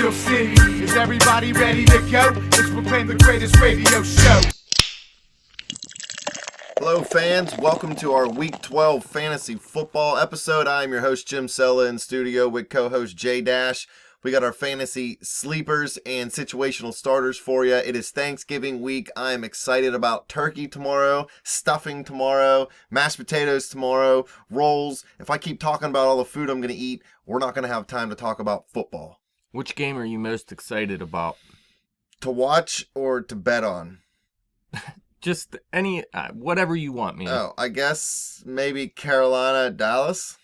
We'll see. Is everybody ready to go? Let's proclaim the greatest radio show. Hello fans, welcome to our Week 12 Fantasy Football episode. I'm your host Jim Sella in studio with co-host Jay Dash. We got our fantasy sleepers and situational starters for you. It is Thanksgiving week. I am excited about turkey tomorrow, stuffing tomorrow, mashed potatoes tomorrow, rolls. If I keep talking about all the food I'm going to eat, we're not going to have time to talk about football. Which game are you most excited about? To watch or to bet on? Just any, whatever you want, man. Oh, I guess maybe Carolina, Dallas?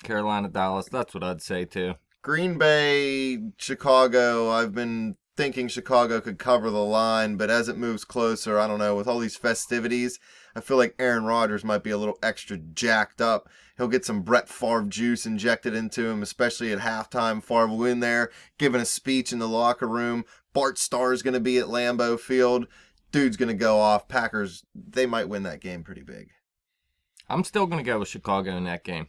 Carolina, Dallas, that's what I'd say too. Green Bay, Chicago, I've been thinking Chicago could cover the line, but as it moves closer, I don't know, with all these festivities, I feel like Aaron Rodgers might be a little extra jacked up. He'll get some Brett Favre juice injected into him, especially at halftime. Favre will in there, giving a speech in the locker room. Bart Starr's going to be at Lambeau Field. Dude's going to go off. Packers, they might win that game pretty big. I'm still going to go with Chicago in that game.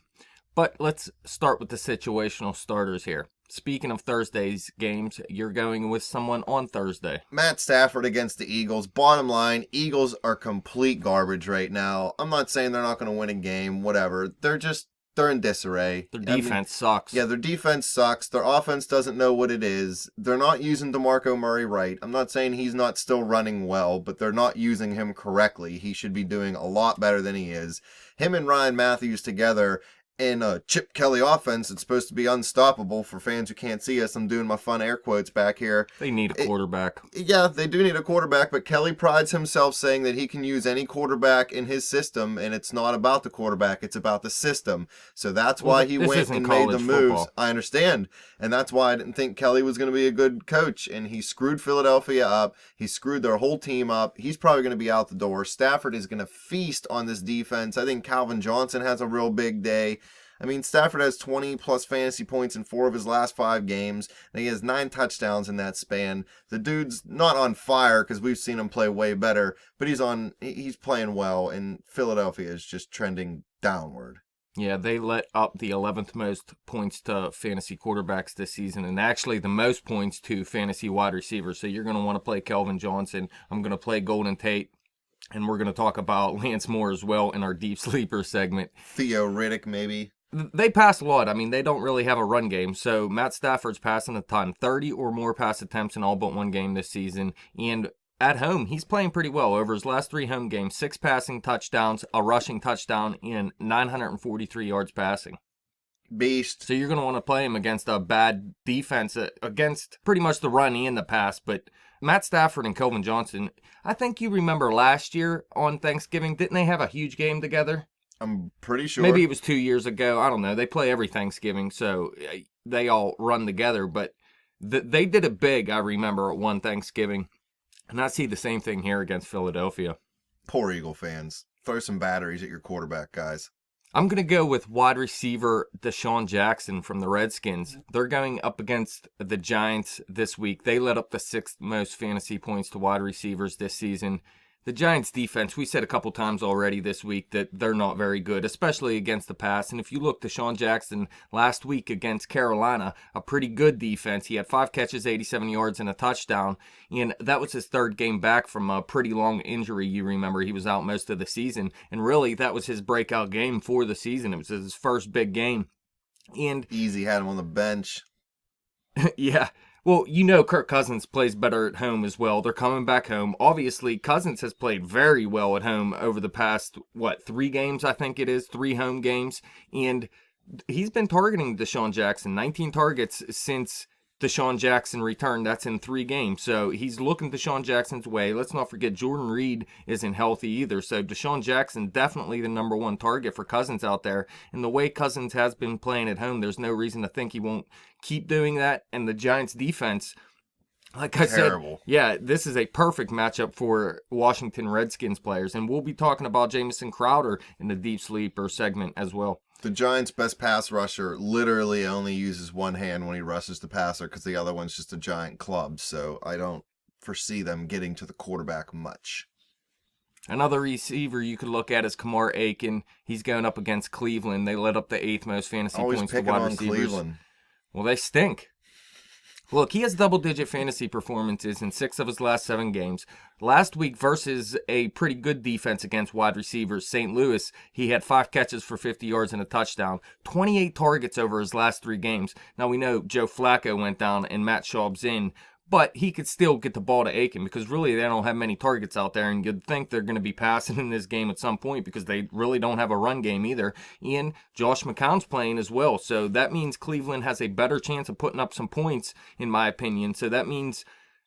But let's start with the situational starters here. Speaking of Thursday's games, you're going with someone on Thursday. Matt Stafford against the Eagles. Bottom line, Eagles are complete garbage right now. I'm not saying they're not going to win a game, whatever. They're in disarray. Their defense sucks. Yeah, their defense sucks. Their offense doesn't know what it is. They're not using DeMarco Murray right. I'm not saying he's not still running well, but they're not using him correctly. He should be doing a lot better than he is. Him and Ryan Matthews together in a Chip Kelly offense, it's supposed to be unstoppable. For fans who can't see us, I'm doing my fun air quotes back here. They need a quarterback. Yeah, they do need a quarterback, but Kelly prides himself saying that he can use any quarterback in his system, and it's not about the quarterback, it's about the system. So that's why he went and made the moves. Football. I understand. And that's why I didn't think Kelly was going to be a good coach, and he screwed Philadelphia up. He screwed their whole team up. He's probably going to be out the door. Stafford is going to feast on this defense. I think Calvin Johnson has a real big day. I mean, Stafford has 20-plus fantasy points in 4 of his last 5 games, and he has 9 touchdowns in that span. The dude's not on fire because we've seen him play way better, but he's playing well, and Philadelphia is just trending downward. Yeah, they let up the 11th most points to fantasy quarterbacks this season, and actually the most points to fantasy wide receivers. So you're going to want to play Kelvin Johnson. I'm going to play Golden Tate. And we're going to talk about Lance Moore as well in our Deep Sleeper segment. Theo Riddick, maybe. They pass a lot. I mean, they don't really have a run game. So Matt Stafford's passing a ton. 30 or more pass attempts in all but one game this season. And at home, he's playing pretty well. Over his last 3 home games, 6 passing touchdowns, a rushing touchdown, and 943 yards passing. Beast. So you're going to want to play him against a bad defense, against pretty much the run and the pass. But Matt Stafford and Kelvin Johnson, I think you remember last year on Thanksgiving, didn't they have a huge game together? I'm pretty sure. Maybe it was 2 years ago. I don't know. They play every Thanksgiving, so they all run together. But they did it big, I remember, at one Thanksgiving. And I see the same thing here against Philadelphia. Poor Eagle fans. Throw some batteries at your quarterback, guys. I'm going to go with wide receiver Deshaun Jackson from the Redskins. They're going up against the Giants this week. They let up the 6th most fantasy points to wide receivers this season. The Giants defense, we said a couple times already this week that they're not very good, especially against the pass. And if you look, Deshaun Jackson last week against Carolina, a pretty good defense. He had 5 catches, 87 yards, and a touchdown. And that was his 3rd game back from a pretty long injury. You remember he was out most of the season. And really, that was his breakout game for the season. It was his first big game. And Easy had him on the bench. Yeah. Well, you know Kirk Cousins plays better at home as well. They're coming back home. Obviously, Cousins has played very well at home over the past, 3 games, I think it is, 3 home games. And he's been targeting Deshaun Jackson, 19 targets since Deshaun Jackson returned. That's in 3 games. So he's looking Deshaun Jackson's way. Let's not forget Jordan Reed isn't healthy either. So Deshaun Jackson, definitely the number 1 target for Cousins out there. And the way Cousins has been playing at home, there's no reason to think he won't keep doing that. And the Giants defense, like I said, yeah, this is a perfect matchup for Washington Redskins players. And we'll be talking about Jamison Crowder in the Deep Sleeper segment as well. The Giants' best pass rusher literally only uses one hand when he rushes the passer because the other one's just a giant club. So I don't foresee them getting to the quarterback much. Another receiver you could look at is Kamar Aiken. He's going up against Cleveland. They let up the 8th most fantasy points to wide receivers. Cleveland. Well, they stink. Look, he has double-digit fantasy performances in 6 of his last 7 games. Last week versus a pretty good defense against wide receivers, St. Louis, he had 5 catches for 50 yards and a touchdown. 28 targets over his last 3 games. Now, we know Joe Flacco went down and Matt Schaub's in, but he could still get the ball to Aiken because really they don't have many targets out there, and you'd think they're going to be passing in this game at some point because they really don't have a run game either. And Josh McCown's playing as well, so that means Cleveland has a better chance of putting up some points, in my opinion. So that means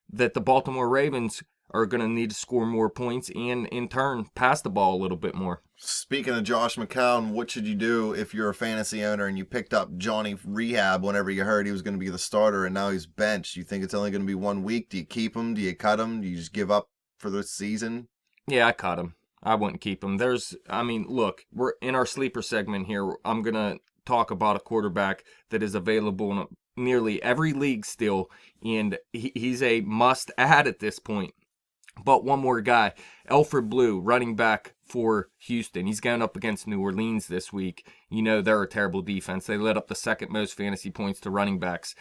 that the Baltimore Ravens are going to need to score more points and, in turn, pass the ball a little bit more. Speaking of Josh McCown, what should you do if you're a fantasy owner and you picked up Johnny Rehab whenever you heard he was going to be the starter and now he's benched? You think it's only going to be 1 week? Do you keep him? Do you cut him? Do you just give up for the season? Yeah, I cut him. I wouldn't keep him. Look, we're in our sleeper segment here. I'm going to talk about a quarterback that is available in nearly every league still, and he's a must-add at this point. But one more guy, Alfred Blue, running back for Houston. He's going up against New Orleans this week. You know they're a terrible defense. They led up the second most fantasy points to running backs.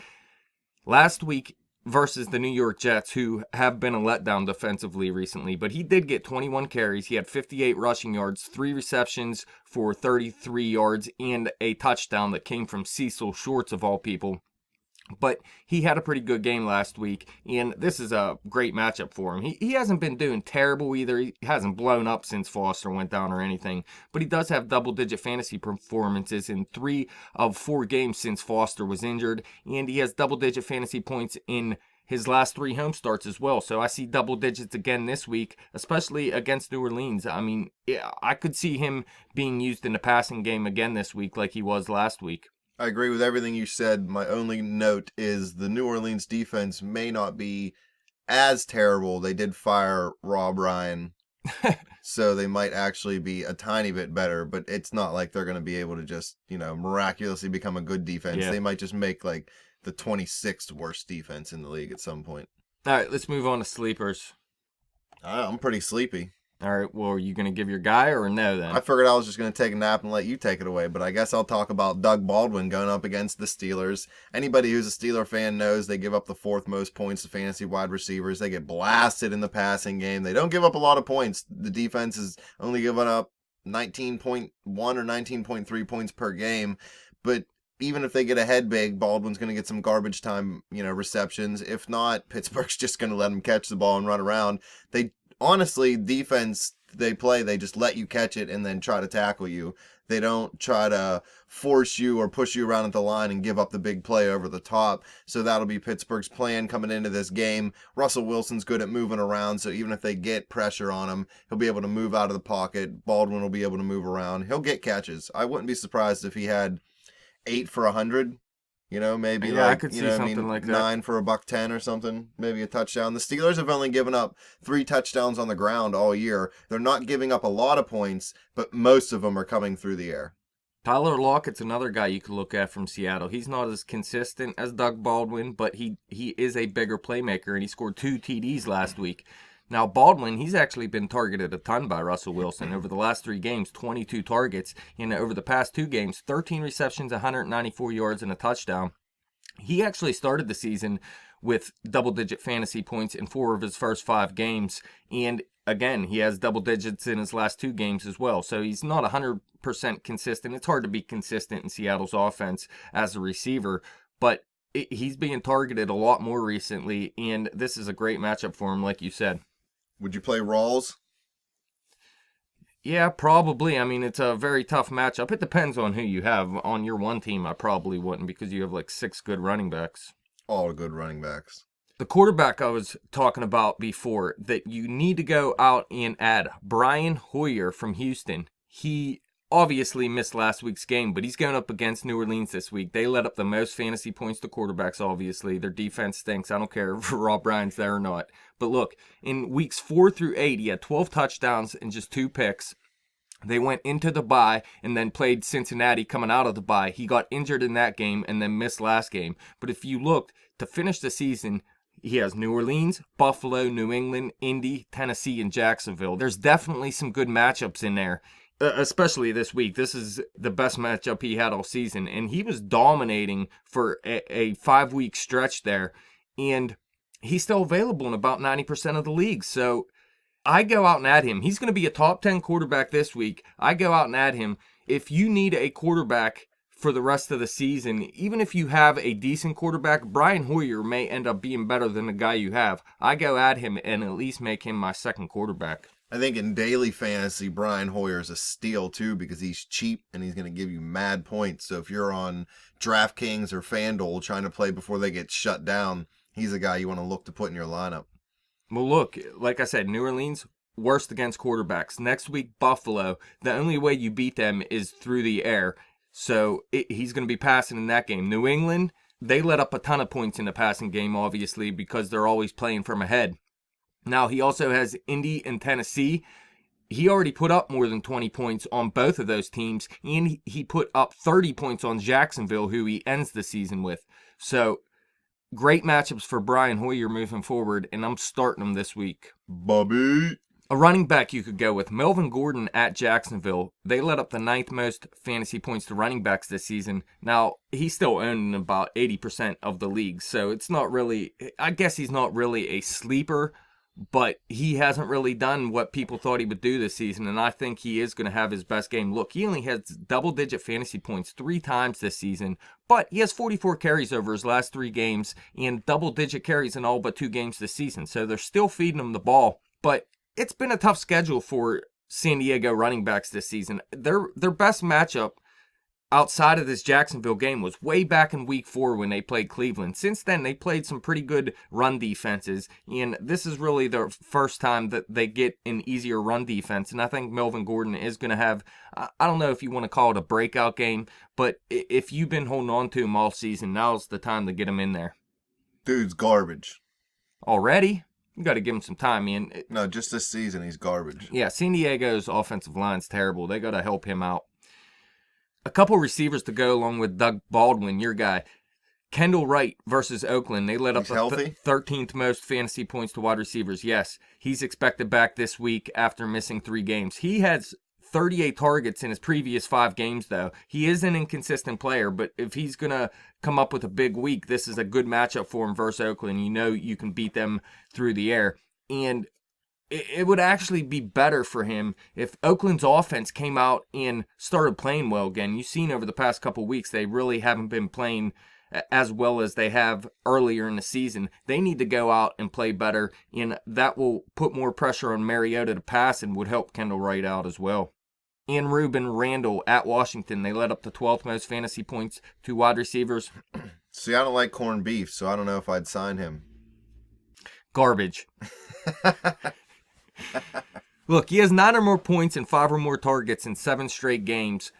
Last week versus the New York Jets, who have been a letdown defensively recently, but he did get 21 carries. He had 58 rushing yards, 3 receptions for 33 yards, and a touchdown that came from Cecil Shorts, of all people. But he had a pretty good game last week, and this is a great matchup for him. He hasn't been doing terrible either. He hasn't blown up since Foster went down or anything, but he does have double-digit fantasy performances in 3 of 4 games since Foster was injured, and he has double-digit fantasy points in his last 3 home starts as well. So I see double digits again this week, especially against New Orleans. I mean, I could see him being used in the passing game again this week like he was last week. I agree with everything you said. My only note is the New Orleans defense may not be as terrible. They did fire Rob Ryan, so they might actually be a tiny bit better, but it's not like they're going to be able to just, miraculously become a good defense. Yeah. They might just make like the 26th worst defense in the league at some point. All right, let's move on to sleepers. I'm pretty sleepy. All right, well, are you going to give your guy or no then? I figured I was just going to take a nap and let you take it away, but I guess I'll talk about Doug Baldwin going up against the Steelers. Anybody who's a Steeler fan knows they give up the 4th most points to fantasy wide receivers. They get blasted in the passing game. They don't give up a lot of points. The defense is only giving up 19.1 or 19.3 points per game, but even if they get ahead big, Baldwin's going to get some garbage time, receptions. If not, Pittsburgh's just going to let him catch the ball and run around. Honestly, defense they play, they just let you catch it and then try to tackle you. They don't try to force you or push you around at the line and give up the big play over the top. So that'll be Pittsburgh's plan coming into this game. Russell Wilson's good at moving around, so even if they get pressure on him, he'll be able to move out of the pocket. Baldwin will be able to move around. He'll get catches. I wouldn't be surprised if he had 8 for 100. Maybe I could see something like that. 9 for $110 or something. Maybe a touchdown. The Steelers have only given up 3 touchdowns on the ground all year. They're not giving up a lot of points, but most of them are coming through the air. Tyler Lockett's another guy you could look at from Seattle. He's not as consistent as Doug Baldwin, but he is a bigger playmaker, and he scored 2 TDs last week. Now, Baldwin, he's actually been targeted a ton by Russell Wilson. Over the last 3 games, 22 targets. And over the past 2 games, 13 receptions, 194 yards, and a touchdown. He actually started the season with double-digit fantasy points in 4 of his first 5 games. And again, he has double digits in his last 2 games as well. So he's not 100% consistent. It's hard to be consistent in Seattle's offense as a receiver. But he's being targeted a lot more recently. And this is a great matchup for him, like you said. Would you play Rawls? Yeah, probably. I mean, it's a very tough matchup. It depends on who you have. On your one team, I probably wouldn't because you have like 6 good running backs. All good running backs. The quarterback I was talking about before that you need to go out and add, Brian Hoyer from Houston. He obviously missed last week's game, but he's going up against New Orleans this week. They let up the most fantasy points to quarterbacks, obviously. Their defense stinks. I don't care if Rob Ryan's there or not. But look, in weeks 4 through 8, he had 12 touchdowns and just 2 picks. They went into the bye and then played Cincinnati coming out of the bye. He got injured in that game and then missed last game. But if you looked, to finish the season, he has New Orleans, Buffalo, New England, Indy, Tennessee, and Jacksonville. There's definitely some good matchups in there. especially this week. This is the best matchup he had all season, and he was dominating for a 5-week stretch there, and he's still available in about 90% of the leagues. So I go out and add him. He's going to be a top 10 quarterback this week. I go out and add him. If you need a quarterback for the rest of the season, even if you have a decent quarterback, Brian Hoyer may end up being better than the guy you have. I go add him and at least make him my second quarterback. I think in daily fantasy, Brian Hoyer is a steal too because he's cheap and he's going to give you mad points. So if you're on DraftKings or FanDuel trying to play before they get shut down, he's a guy you want to look to put in your lineup. Well, look, like I said, New Orleans, worst against quarterbacks. Next week, Buffalo, the only way you beat them is through the air. So he's going to be passing in that game. New England, they let up a ton of points in the passing game, obviously, because they're always playing from ahead. Now, he also has Indy and Tennessee. He already put up more than 20 points on both of those teams, and he put up 30 points on Jacksonville, who he ends the season with. So, great matchups for Brian Hoyer moving forward, and I'm starting him this week. Bobby. A running back you could go with, Melvin Gordon at Jacksonville. They let up the 9th most fantasy points to running backs this season. Now, he's still owned in about 80% of the league, so it's not really, I guess he's not really a sleeper, but he hasn't really done what people thought he would do this season, and I think he is going to have his best game. Look, he only has double-digit fantasy points 3 times this season, but he has 44 carries over his last 3 games and double-digit carries in all but 2 games this season, so they're still feeding him the ball. But it's been a tough schedule for San Diego running backs this season. Their best matchup outside of this Jacksonville game was way back in week 4 when they played Cleveland. Since then, they played some pretty good run defenses, and this is really the first time that they get an easier run defense, and I think Melvin Gordon is going to have, I don't know if you want to call it a breakout game, but if you've been holding on to him all season, now's the time to get him in there. Dude's garbage. Already? You got to give him some time, man. No, just this season, he's garbage. Yeah, San Diego's offensive line's terrible. They got to help him out. A couple receivers to go along with Doug Baldwin, your guy. Kendall Wright versus Oakland. They let up the 13th most fantasy points to wide receivers. Yes, he's expected back this week after missing 3 games. He has 38 targets in his previous 5 games, though. He is an inconsistent player, but if he's going to come up with a big week, this is a good matchup for him versus Oakland. You know you can beat them through the air. And it would actually be better for him if Oakland's offense came out and started playing well again. You've seen over the past couple weeks, they really haven't been playing as well as they have earlier in the season. They need to go out and play better, and that will put more pressure on Mariota to pass and would help Kendall Wright out as well. And Ruben Randall at Washington. They let up the 12th most fantasy points to wide receivers. See, I don't like corned beef, so I don't know if I'd sign him. Garbage. Look, he has 9 or more points and 5 or more targets in 7 straight games.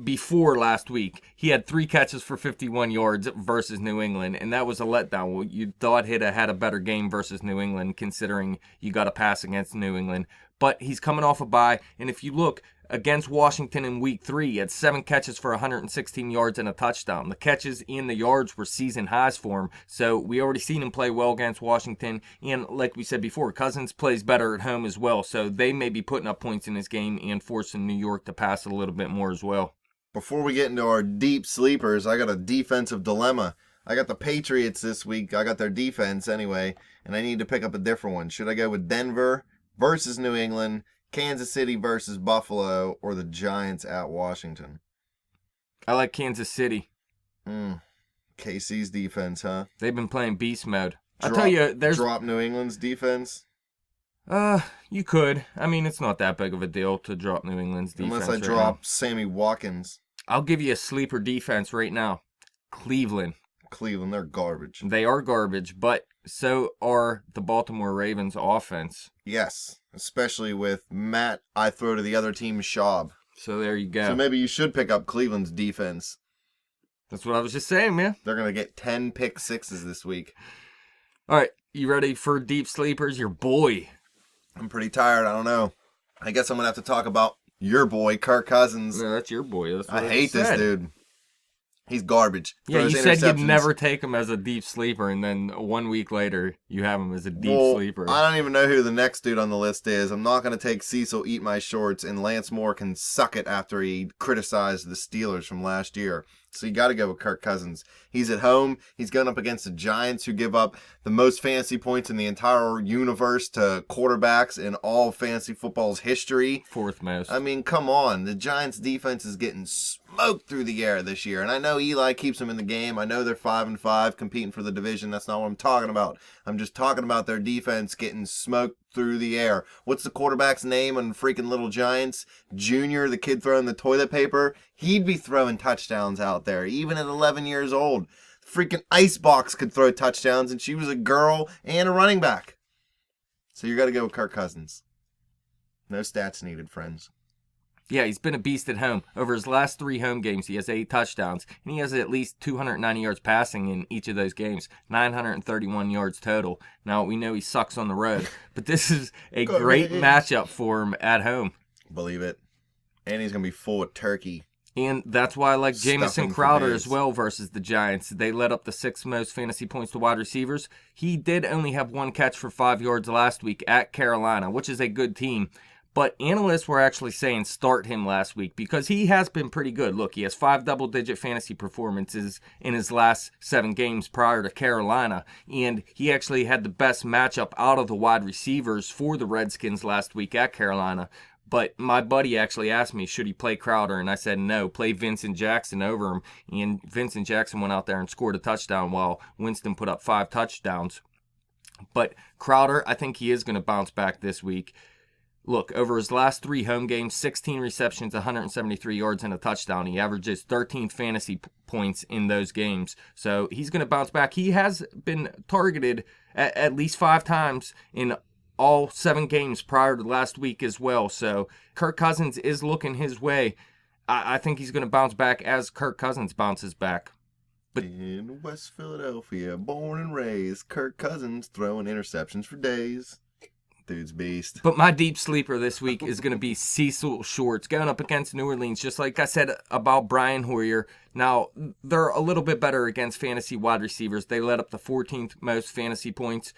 Before last week, he had 3 catches for 51 yards versus New England, and that was a letdown. Well, you thought he'd have had a better game versus New England, considering you got to pass against New England. But he's coming off a bye, and if you look against Washington in week 3, he had 7 catches for 116 yards and a touchdown. The catches and the yards were season highs for him, so we already seen him play well against Washington, and like we said before, Cousins plays better at home as well, so they may be putting up points in this game and forcing New York to pass a little bit more as well. Before we get into our deep sleepers, I got a defensive dilemma. I got the Patriots this week. I got their defense anyway, and I need to pick up a different one. Should I go with Denver versus New England, Kansas City versus Buffalo, or the Giants at Washington? I like Kansas City. KC's defense, huh? They've been playing beast mode. I'll tell you, drop New England's defense? You could. I mean, it's not that big of a deal to drop New England's defense. Unless I drop Sammy Watkins. I'll give you a sleeper defense right now. Cleveland. Cleveland, they're garbage. They are garbage, but so are the Baltimore Ravens offense. Yes, especially with Matt, I throw to the other team's Schaub. So there you go. So maybe you should pick up Cleveland's defense. That's what I was just saying, man. They're going to get 10 pick sixes this week. All right, you ready for deep sleepers? Your boy. I'm pretty tired. I don't know. I guess I'm going to have to talk about your boy, Kirk Cousins. No, that's your boy. That's what I hate this dude. He's garbage. Yeah, Throws you said you'd interceptions. never take him as a deep sleeper, and then 1 week later, you have him as a deep sleeper. I don't even know who the next dude on the list is. I'm not going to take Cecil eat my shorts, and Lance Moore can suck it after he criticized the Steelers from last year. So you got to go with Kirk Cousins. He's at home. He's going up against the Giants, who give up the most fantasy points in the entire universe to quarterbacks in all of fantasy football's history. Fourth most. I mean, come on. The Giants' defense is getting smoked through the air this year. And I know Eli keeps them in the game. I know they're 5-5 competing for the division. That's not what I'm talking about. I'm just talking about their defense getting smoked through the air. What's the quarterback's name on freaking Little Giants? Junior, the kid throwing the toilet paper. He'd be throwing touchdowns out there, even at 11 years old. Freaking Icebox could throw touchdowns, and she was a girl and a running back. So you got to go with Kirk Cousins. No stats needed, friends. Yeah, he's been a beast at home. Over his last 3 home games, he has 8 touchdowns, and he has at least 290 yards passing in each of those games, 931 yards total. Now, we know he sucks on the road, but this is a great matchup for him at home. Believe it. And he's going to be full of turkey. And that's why I like Jamison Crowder as well versus the Giants. They led up the 6th most fantasy points to wide receivers. He did only have 1 catch for 5 yards last week at Carolina, which is a good team. But analysts were actually saying start him last week because he has been pretty good. Look, he has 5 double-digit fantasy performances in his last 7 games prior to Carolina. And he actually had the best matchup out of the wide receivers for the Redskins last week at Carolina. But my buddy actually asked me, should he play Crowder? And I said, no, play Vincent Jackson over him. And Vincent Jackson went out there and scored a touchdown while Winston put up 5 touchdowns. But Crowder, I think he is going to bounce back this week. Look, over his last 3 home games, 16 receptions, 173 yards, and a touchdown. He averages 13 fantasy points in those games. So he's going to bounce back. He has been targeted at least 5 times in all 7 games prior to last week as well. So Kirk Cousins is looking his way. I think he's going to bounce back as Kirk Cousins bounces back. But in West Philadelphia, born and raised, Kirk Cousins throwing interceptions for days. Dude's beast. But my deep sleeper this week is going to be Cecil Shorts going up against New Orleans. Just like I said about Brian Hoyer. Now, they're a little bit better against fantasy wide receivers. They led up the 14th most fantasy points.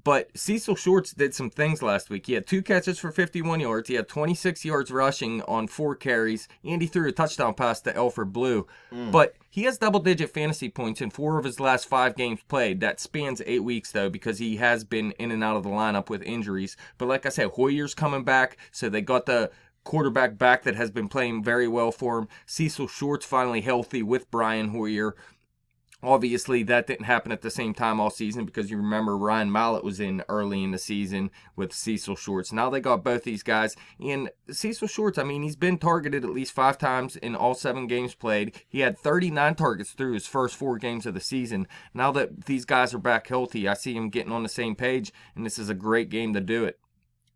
But Cecil Shorts did some things last week. He had 2 catches for 51 yards. He had 26 yards rushing on 4 carries. And he threw a touchdown pass to Alfred Blue. But he has double-digit fantasy points in 4 of his last 5 games played. That spans 8 weeks, though, because he has been in and out of the lineup with injuries. But like I said, Hoyer's coming back, so they got the quarterback back that has been playing very well for him. Cecil Shorts finally healthy with Brian Hoyer. Obviously, that didn't happen at the same time all season because you remember Ryan Mallett was in early in the season with Cecil Shorts. Now they got both these guys. And Cecil Shorts, I mean, he's been targeted at least 5 times in all 7 games played. He had 39 targets through his first 4 games of the season. Now that these guys are back healthy, I see him getting on the same page, and this is a great game to do it.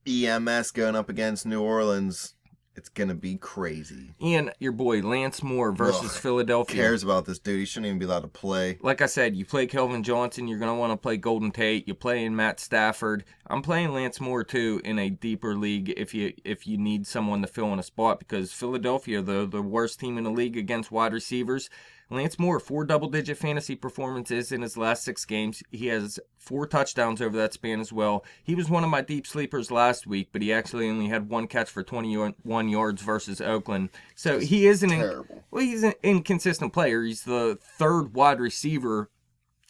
EMS going up against New Orleans. It's going to be crazy. And your boy Lance Moore versus Philadelphia. Who cares about this dude? He shouldn't even be allowed to play. Like I said, you play Kelvin Johnson, you're going to want to play Golden Tate. You play in Matt Stafford. I'm playing Lance Moore, too, in a deeper league if you need someone to fill in a spot because Philadelphia, the worst team in the league against wide receivers. Lance Moore, 4 double-digit fantasy performances in his last 6 games. He has 4 touchdowns over that span as well. He was one of my deep sleepers last week, but he actually only had 1 catch for 21 yards versus Oakland. So he is he's an inconsistent player. He's the 3rd wide receiver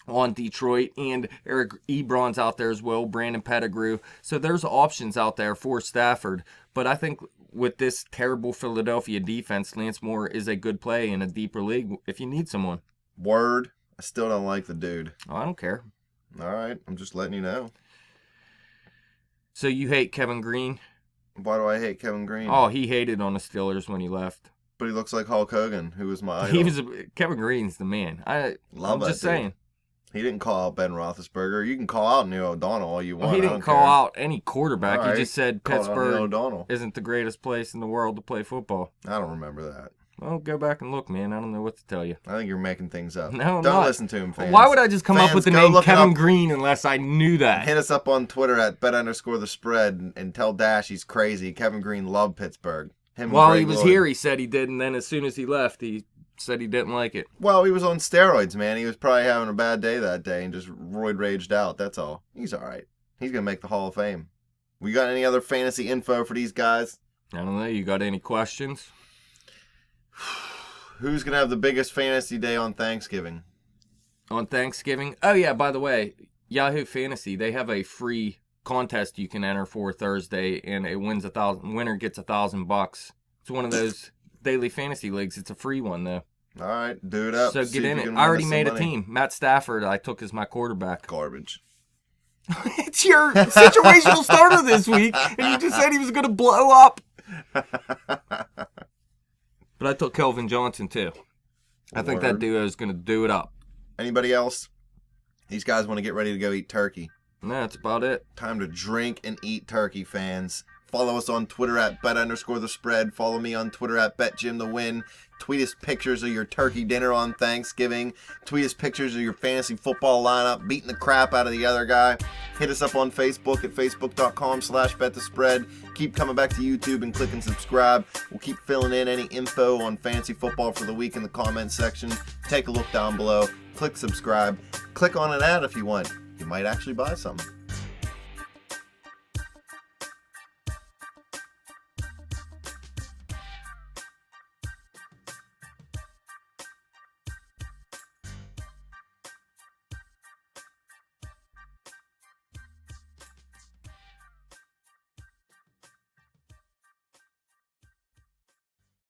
on Detroit, and Eric Ebron's out there as well, Brandon Pettigrew. So there's options out there for Stafford. But I think with this terrible Philadelphia defense, Lance Moore is a good play in a deeper league if you need someone. Word. I still don't like the dude. Oh, I don't care. All right. I'm just letting you know. So you hate Kevin Green? Why do I hate Kevin Green? Oh, he hated on the Steelers when he left. But he looks like Hulk Hogan, who was my idol. Kevin Green's the man. I'm just saying. He didn't call out Ben Roethlisberger. You can call out Neil O'Donnell all you want. He didn't call out any quarterback. Right. He just said Pittsburgh isn't the greatest place in the world to play football. I don't remember that. Well, go back and look, man. I don't know what to tell you. I think you're making things up. No, don't listen to him, fans. Why would I just come up with the name Kevin Green unless I knew that? Hit us up on Twitter at bet_the_spread and tell Dash he's crazy. Kevin Green loved Pittsburgh. While he was here, he said he did, and then as soon as he left, he said he didn't like it. Well, he was on steroids, man. He was probably having a bad day that day and just roid raged out. That's all. He's all right. He's going to make the Hall of Fame. We got any other fantasy info for these guys? I don't know. You got any questions? Who's going to have the biggest fantasy day on Thanksgiving? On Thanksgiving? Oh, yeah, by the way, Yahoo Fantasy, they have a free contest you can enter for Thursday, and it winner gets $1,000. It's one of those daily fantasy leagues. It's a free one, though. All right, do it up. So get in it. I already made a team. Matt Stafford, I took as my quarterback. Garbage. It's your situational starter this week, and you just said he was going to blow up. But I took Kelvin Johnson, too. I think that duo is going to do it up. Anybody else? These guys want to get ready to go eat turkey. No, that's about it. Time to drink and eat turkey, fans. Follow us on Twitter at bet_the_spread. Follow me on Twitter at betjimthewin. Tweet us pictures of your turkey dinner on Thanksgiving. Tweet us pictures of your fantasy football lineup, beating the crap out of the other guy. Hit us up on Facebook at facebook.com/betthespread. Keep coming back to YouTube and clicking subscribe. We'll keep filling in any info on fantasy football for the week in the comments section. Take a look down below. Click subscribe. Click on an ad if you want. You might actually buy something.